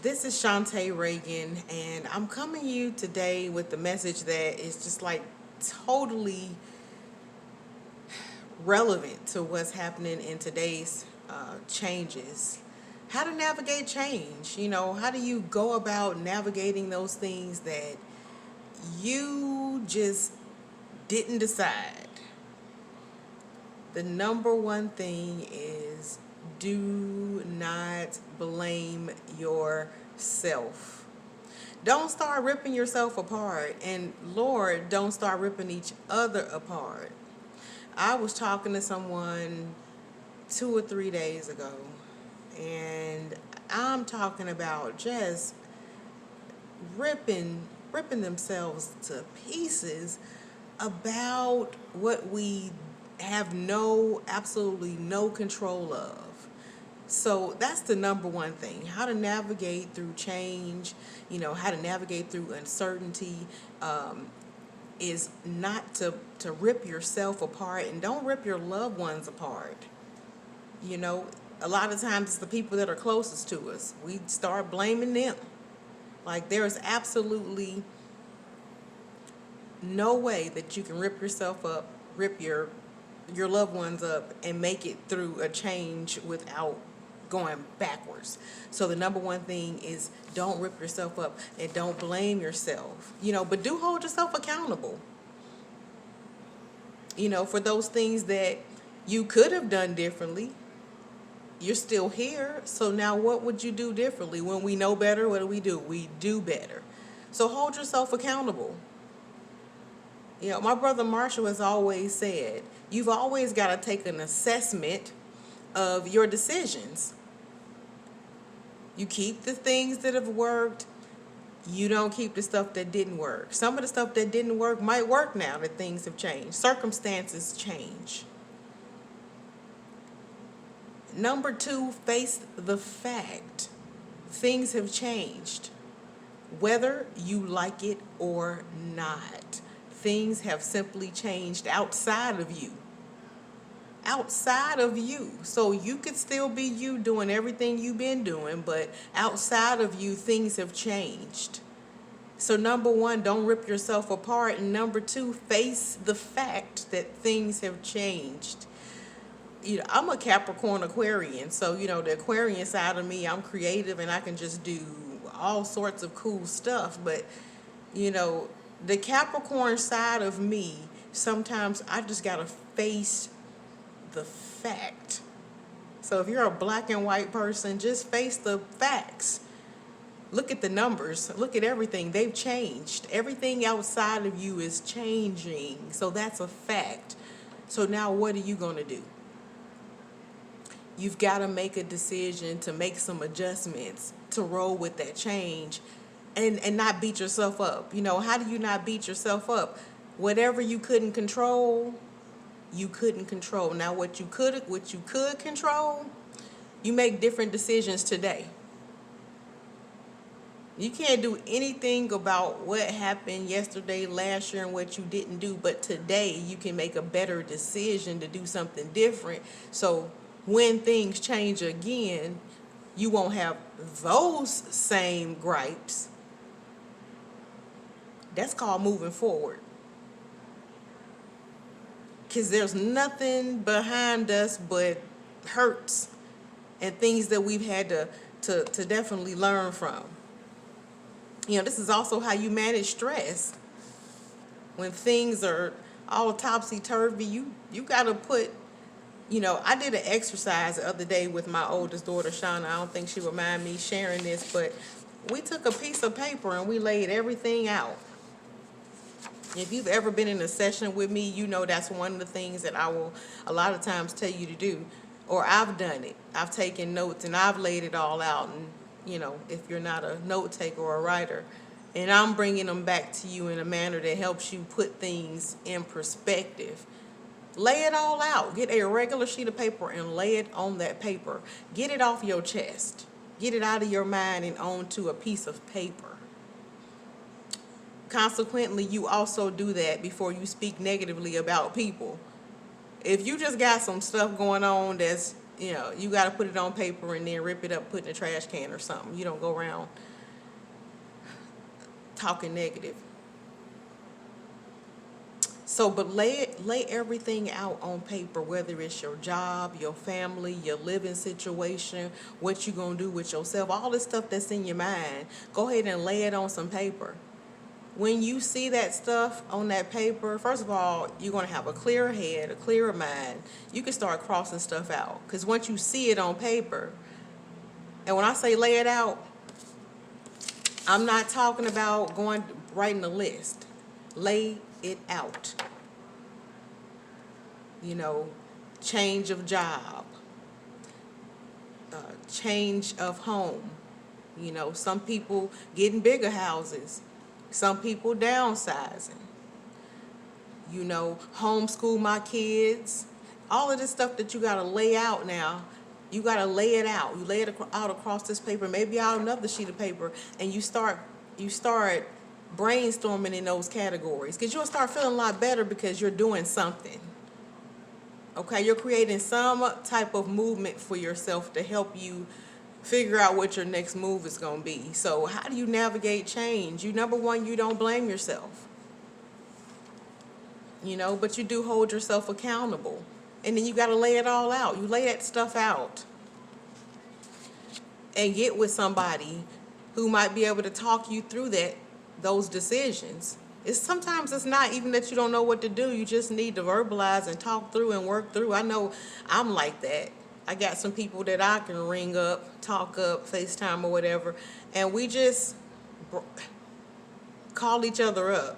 This is Shant'e Ragin, and I'm coming to you today with the message that is just like totally relevant to what's happening in today's changes. How to navigate change. How do you go about navigating those things that you just didn't decide? The number one thing is do not blame yourself. Don't start ripping yourself apart, and Lord, don't start ripping each other apart. I was talking to someone 2 or 3 days ago, and I'm talking about just ripping themselves to pieces about what we have absolutely no control of. So that's the number one thing: how to navigate through change, how to navigate through uncertainty, is not to rip yourself apart, and don't rip your loved ones apart. A lot of times it's the people that are closest to us. We start blaming them. Like, there's absolutely no way that you can rip yourself up, rip your loved ones up, and make it through a change without going backwards. So the number one thing is don't rip yourself up and don't blame yourself. But do hold yourself accountable. For those things that you could have done differently. You're still here, so now what would you do differently? When we know better, what do? We do better. So hold yourself accountable. My brother Marshall has always said, you've always got to take an assessment of your decisions. You keep the things that have worked. You don't keep the stuff that didn't work. Some of the stuff that didn't work might work now that things have changed. Circumstances change. Number two, face the fact. Things have changed. Whether you like it or not. Things have simply changed outside of you. Outside of you. So you could still be you doing everything you've been doing, but outside of you, things have changed. So number one, don't rip yourself apart. And number two, face the fact that things have changed. I'm a Capricorn Aquarian, so the Aquarian side of me, I'm creative and I can just do all sorts of cool stuff. But the Capricorn side of me, sometimes I just gotta face the fact. So if you're a black and white person, just face the facts. Look at the numbers. Look at everything. They've changed. Everything outside of you is changing. So that's a fact. So now what are you gonna do? You've got to make a decision to make some adjustments to roll with that change and not beat yourself up. How do you not beat yourself up? Whatever you couldn't control, you couldn't control. Now what you could control, you make different decisions today. You can't do anything about what happened yesterday, last year, and what you didn't do, but today you can make a better decision to do something different. So when things change again, you won't have those same gripes. That's called moving forward. Because there's nothing behind us but hurts and things that we've had to definitely learn from. This is also how you manage stress. When things are all topsy-turvy, you got to put... I did an exercise the other day with my oldest daughter, Shauna. I don't think she would mind me sharing this, but we took a piece of paper and we laid everything out. If you've ever been in a session with me, that's one of the things that I will a lot of times tell you to do. Or I've done it. I've taken notes and I've laid it all out. And, if you're not a note taker or a writer, and I'm bringing them back to you in a manner that helps you put things in perspective. Lay it all out. Get a regular sheet of paper and lay it on that paper. Get it off your chest. Get it out of your mind and onto a piece of paper. Consequently, you also do that before you speak negatively about people. If you just got some stuff going on that's You know, you got to put it on paper and then rip it up, put it in a trash can or something. You don't go around talking negative. So, but lay everything out on paper, whether it's your job, your family, your living situation, what you gonna do with yourself, all this stuff that's in your mind. Go ahead and lay it on some paper. When you see that stuff on that paper, first of all, you're gonna have a clearer head, a clearer mind. You can start crossing stuff out, because once you see it on paper, and when I say lay it out, I'm not talking about going writing a list. Lay it out. You know, change of job, change of home. You know, some people getting bigger houses, some people downsizing. You know, homeschool my kids. All of this stuff that you got to lay out now. You got to lay it out. You lay it out across this paper, maybe out another sheet of paper, and you start brainstorming in those categories, because you'll start feeling a lot better because you're doing something. Okay, you're creating some type of movement for yourself to help you figure out what your next move is going to be. So how do you navigate change? Number one, you don't blame yourself. You know, but you do hold yourself accountable. And then you got to lay it all out. You lay that stuff out and get with somebody who might be able to talk you through those decisions. Sometimes it's not even that you don't know what to do. You just need to verbalize and talk through and work through. I know I'm like that. I got some people that I can ring up, talk up, FaceTime or whatever, and we just call each other up.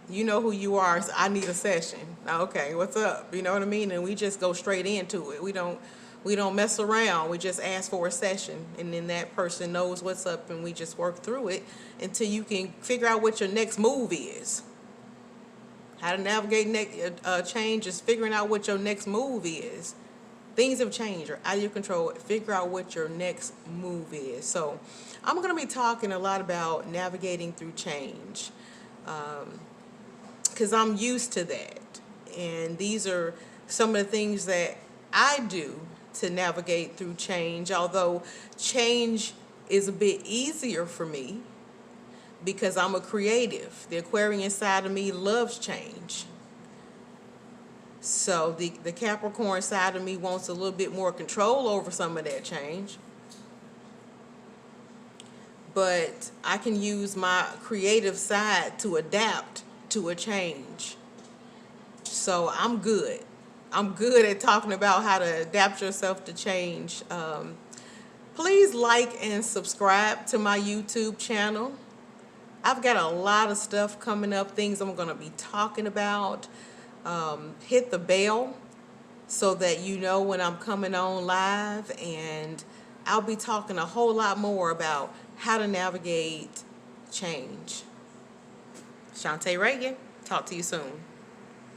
You know who you are. So I need a session. Okay, what's up? You know what I mean? And we just go straight into it. We don't mess around. We just ask for a session, and then that person knows what's up, and we just work through it until you can figure out what your next move is. How to navigate change is figuring out what your next move is. Things have changed, or out of your control. Figure out what your next move is. So I'm going to be talking a lot about navigating through change, because I'm used to that. And these are some of the things that I do to navigate through change, although change is a bit easier for me because I'm a creative. The Aquarian side of me loves change. So the Capricorn side of me wants a little bit more control over some of that change. But I can use my creative side to adapt to a change. So I'm good. I'm good at talking about how to adapt yourself to change. Please like and subscribe to my YouTube channel. I've got a lot of stuff coming up, things I'm going to be talking about. Hit the bell so that you know when I'm coming on live, and I'll be talking a whole lot more about how to navigate change. Shant'e Ragin, talk to you soon.